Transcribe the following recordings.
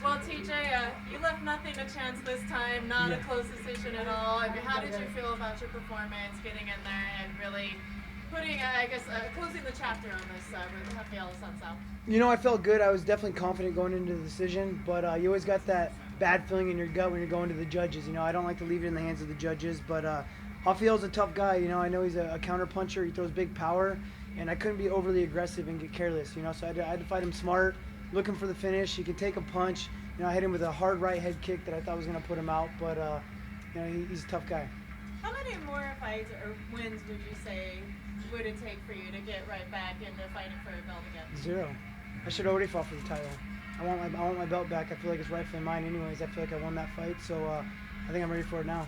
Well, TJ, you left nothing to chance this time. Not a close decision at all. I mean, how did you feel about your performance, getting in there and really putting, closing the chapter on this with Rafael Sunsao? You know, I felt good. I was definitely confident going into the decision, but you always got that bad feeling in your gut when you're going to the judges. You know, I don't like to leave it in the hands of the judges, but Rafael's a tough guy. You know, I know he's a counter puncher. He throws big power, and I couldn't be overly aggressive and get careless. You know, so I had to fight him smart, looking for the finish. He could take a punch. You know, I hit him with a hard right head kick that I thought was going to put him out, but you know, he's a tough guy. How many more fights or wins would you say would it take for you to get right back into fighting for a belt again? 0. I should already fought for the title. I want my belt back. I feel like it's rightfully mine anyways. I feel like I won that fight, so I think I'm ready for it now.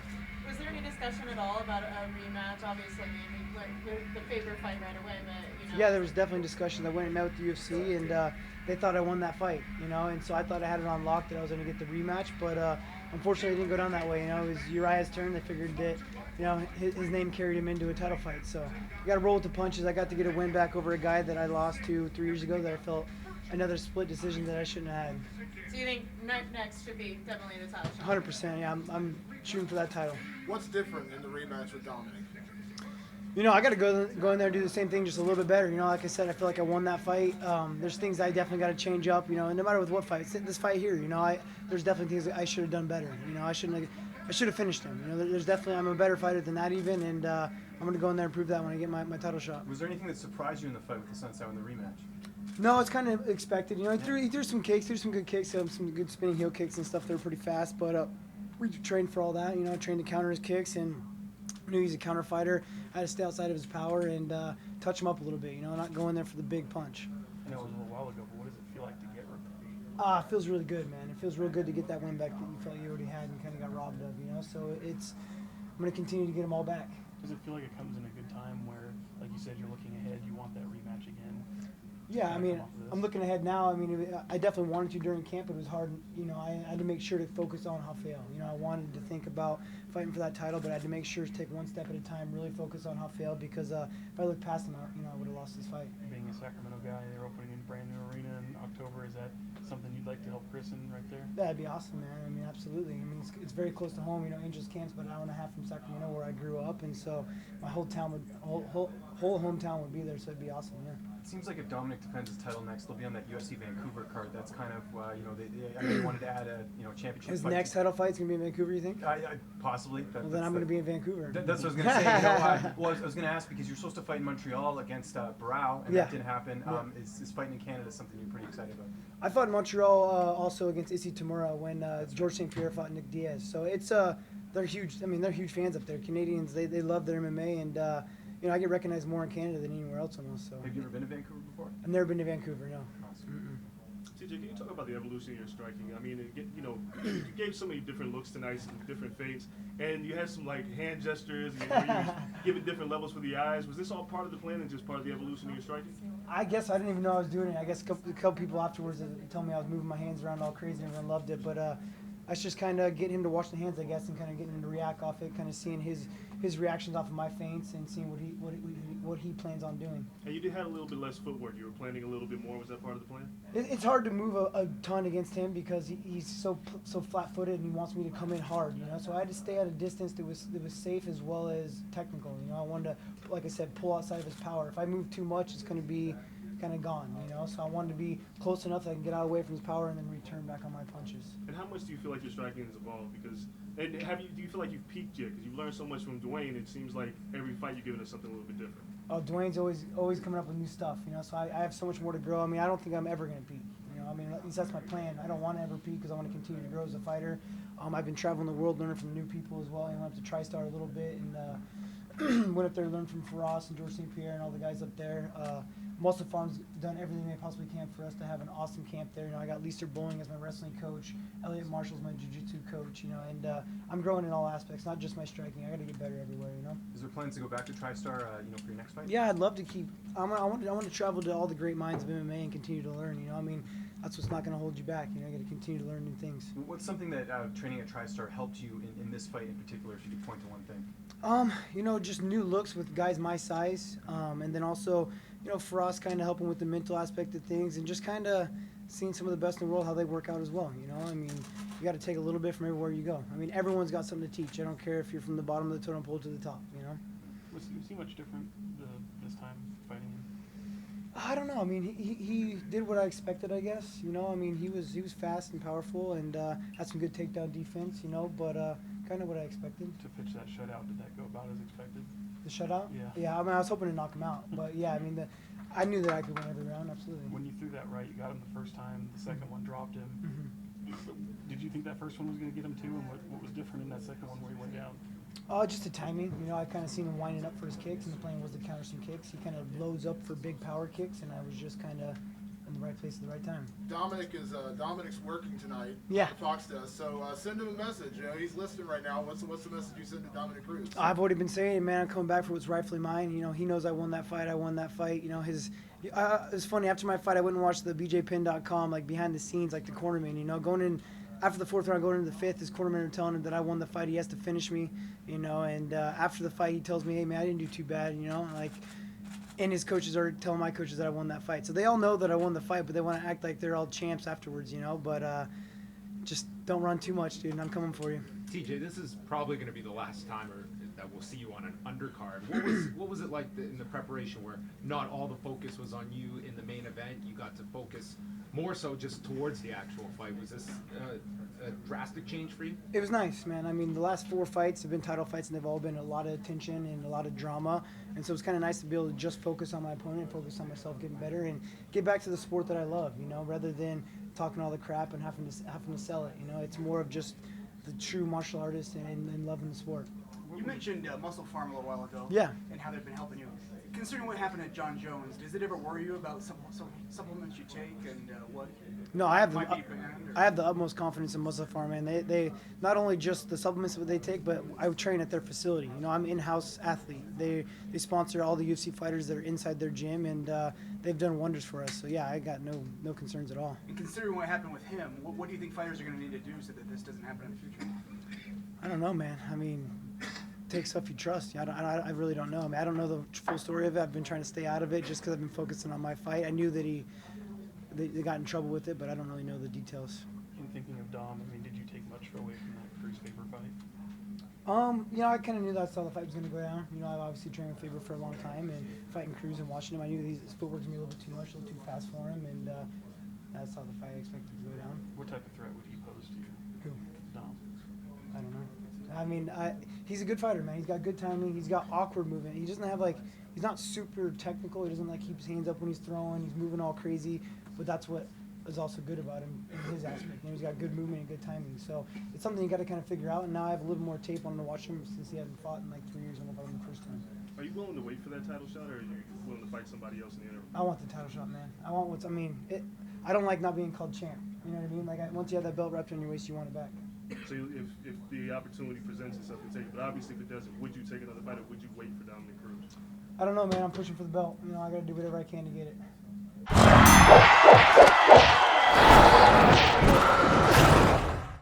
Was there any discussion at all about a rematch? Obviously, I mean, the paper fight right away, but you know. Yeah, there was definitely discussion. I went and met with the UFC, and they thought I won that fight, you know, and so I thought I had it on lock that I was going to get the rematch, but unfortunately it didn't go down that way. You know, it was Uriah's turn. They figured that, you know, his name carried him into a title fight, so you got to roll with the punches. I got to get a win back over a guy that I lost to 3 years ago that I felt another split decision that I shouldn't have had. So you think next should be definitely the title shot? 100%, yeah. I'm shooting for that title. What's different in the rematch with Dominick? You know, I got to go in there and do the same thing, just a little bit better. You know, like I said, I feel like I won that fight. There's things I definitely got to change up. You know, and no matter with what fight, this fight here, you know, there's definitely things that I should have done better. You know, I should have finished him. You know, there's definitely I'm a better fighter than that even, and I'm going to go in there and prove that when I get my title shot. Was there anything that surprised you in the fight with the Sunsao in the rematch? No, it's kind of expected. You know, he threw some kicks, threw some good kicks, some good spinning heel kicks and stuff. They were pretty fast, but we trained for all that. You know, I trained to counter his kicks and knew he's a counter fighter. I had to stay outside of his power and touch him up a little bit, you know, not go in there for the big punch. I know it was a little while ago, but what does it feel like to get reprieve? It feels really good, man. It feels real good to get that win back that you felt you already had and kind of got robbed of, you know. So I'm going to continue to get them all back. Does it feel like it comes in a good time where, like you said, you're looking ahead, you want that rematch again? Yeah, I mean, I'm looking ahead now. I mean, I definitely wanted to during camp, but it was hard. You know, I had to make sure to focus on Rafael. You know, I wanted to think about fighting for that title, but I had to make sure to take one step at a time, really focus on Rafael, because if I looked past him, I would have lost this fight. Being a Sacramento guy, they're opening a brand new arena in October. Is that something you'd like to help christen right there? That'd be awesome, man. I mean, absolutely. I mean, it's very close to home. You know, Angels Camp's about an hour and a half from Sacramento, where I grew up, and so my whole hometown would be there. So it'd be awesome, yeah. It seems like if Dominick defends his title next, they'll be on that UFC Vancouver card. That's kind of, you know, I know they wanted to add a, you know, championship. His next title fight's gonna be in Vancouver, you think? Possibly. Well, then I'm gonna be in Vancouver. That's what I was gonna say. You know, well, I was gonna ask because you're supposed to fight in Montreal against Barao, and that didn't happen. Is fighting in Canada something you're pretty excited about? I fought in Montreal also against Issy Tamura when George St. Pierre fought Nick Diaz. So it's they're huge. I mean, they're huge fans up there. Canadians, they love their MMA, and you know, I get recognized more in Canada than anywhere else almost. So. Have you ever been to Vancouver before? I've never been to Vancouver, no. Awesome. TJ, can you talk about the evolution of your striking? I mean, you know, you gave so many different looks tonight, some different feints, and you had some like hand gestures, and you were giving different levels for the eyes. Was this all part of the plan and just part of the evolution of your striking? I guess I didn't even know I was doing it. I guess a couple people afterwards told me I was moving my hands around all crazy, and everyone loved it. But I was just kind of getting him to watch the hands, I guess, and kind of getting him to react off it, kind of seeing his reactions off of my feints and seeing what he plans on doing. And you did have a little bit less footwork. You were planning a little bit more. Was that part of the plan? It's hard to move a ton against him because he's so flat-footed and he wants me to come in hard, you know. So I had to stay at a distance that was safe as well as technical. You know, I wanted to, like I said, pull outside of his power. If I move too much, it's going to be kind of gone, you know. So I wanted to be close enough that I can get out away from his power and then return back on my punches. And how much do you feel like your striking has evolved? Because do you feel like you've peaked yet? Because you've learned so much from Dwayne. It seems like every fight you're giving us something a little bit different. Oh, Dwayne's always coming up with new stuff, you know. So I have so much more to grow. I mean, I don't think I'm ever going to peak. You know, I mean, at least that's my plan. I don't want to ever peak because I want to continue to grow as a fighter. I've been traveling the world, learning from new people as well. I went up to TriStar a little bit and went up there, learned from Faraz and George St. Pierre and all the guys up there. Muscle Farm's done everything they possibly can for us to have an awesome camp there. You know, I got Leister Bowling as my wrestling coach, Elliot Marshall's my jiu-jitsu coach. You know, and I'm growing in all aspects, not just my striking. I got to get better everywhere. You know. Is there plans to go back to TriStar, you know, for your next fight? Yeah, I'd love to keep. I want to travel to all the great minds of MMA and continue to learn. You know, I mean, that's what's not going to hold you back. You know, you got to continue to learn new things. What's something that training at TriStar helped you in this fight in particular, if you could point to one thing? You know, just new looks with guys my size, and then also, you know, Faraz kind of helping with the mental aspect of things, and just kind of seeing some of the best in the world, how they work out as well. You know, I mean, you got to take a little bit from everywhere you go. I mean, everyone's got something to teach. I don't care if you're from the bottom of the totem pole to the top, you know? Was he much different this time fighting him? I don't know. I mean, he did what I expected, I guess. You know, I mean, he was fast and powerful and had some good takedown defense, you know, but kind of what I expected. To pitch that shutout, did that go about as expected? The shutout? Yeah. Yeah, I mean, I was hoping to knock him out. But, yeah, I mean, I knew that I could win every round, absolutely. When you threw that right, you got him the first time, the second one dropped him. Did you think that first one was going to get him too, and what was different in that second one where he went down? Just the timing. You know, I kind of seen him winding up for his kicks, and the plan was to counter some kicks. He kind of loads up for big power kicks, and I was just kind of in the right place at the right time. Dominick's working tonight. Yeah. Fox does. So send him a message. You know, he's listeting right now. What's the message you send to Dominick Cruz? I've already been saying, man, I'm coming back for what's rightfully mine. You know, he knows I won that fight. I won that fight. You know, it's funny. After my fight, I went and watched the BJPin.com, like behind the scenes, like the cornerman. You know, going in. After the fourth round, going into the fifth, his cornermen are telling him that I won the fight. He has to finish me, you know. And after the fight, he tells me, "Hey, man, I didn't do too bad," you know. Like, and his coaches are telling my coaches that I won that fight. So they all know that I won the fight, but they want to act like they're all champs afterwards, you know. But just don't run too much, dude. And I'm coming for you. TJ, this is probably going to be the last time that we'll see you on an undercard. What was it like in the preparation where not all the focus was on you in the main event? You got to focus more so just towards the actual fight. Was this a drastic change for you? It was nice, man. I mean, the last 4 fights have been title fights, and they've all been a lot of tension and a lot of drama. And so it's kind of nice to be able to just focus on my opponent, focus on myself getting better, and get back to the sport that I love, you know, rather than talking all the crap and having to sell it. You know, it's more of just the true martial artist and loving the sport. You mentioned Muscle Farm a little while ago. Yeah. And how they've been helping you. Considering what happened at John Jones, does it ever worry you about some supplements you take and what? No, I have might be banned, or- I have the utmost confidence in Muscle Farm, man. They not only just the supplements that they take, but I train at their facility. You know, I'm an in-house athlete. They sponsor all the UFC fighters that are inside their gym, and they've done wonders for us. So yeah, I got no concerns at all. And considering what happened with him, what do you think fighters are going to need to do so that this doesn't happen in the future? I don't know, man. I mean, take stuff you trust. I really don't know. I mean, I don't know the full story of it. I've been trying to stay out of it just because I've been focusing on my fight. I knew that they got in trouble with it, but I don't really know the details. In thinking of Dom, I mean, did you take much away from that Cruz Faber fight? You know, I kind of knew that's how the fight was going to go down. You know, I've obviously trained with Faber for a long time, and fighting Cruz and watching him, I knew his footwork was going to be a little bit too much, a little too fast for him, and that's how the fight I expected to go down. What type of threat would he pose to you? Who? Dom. I don't know. I mean, he's a good fighter, man. He's got good timing. He's got awkward movement. He doesn't have he's not super technical. He doesn't keep his hands up when he's throwing. He's moving all crazy, but that's what is also good about him in his aspect. You know, he's got good movement and good timing. So it's something you got to kind of figure out. And now I have a little more tape on him to watch him since he hasn't fought in 3 years when I fought him the first time. Are you willing to wait for that title shot, or are you willing to fight somebody else in the interim? I want the title shot, man. I don't like not being called champ. You know what I mean? Once you have that belt wrapped on your waist, you want it back. So if the opportunity presents itself, you take it. But obviously, if it doesn't, would you take another fight, or would you wait for Dominick Cruz? I don't know, man. I'm pushing for the belt. You know, I got to do whatever I can to get it.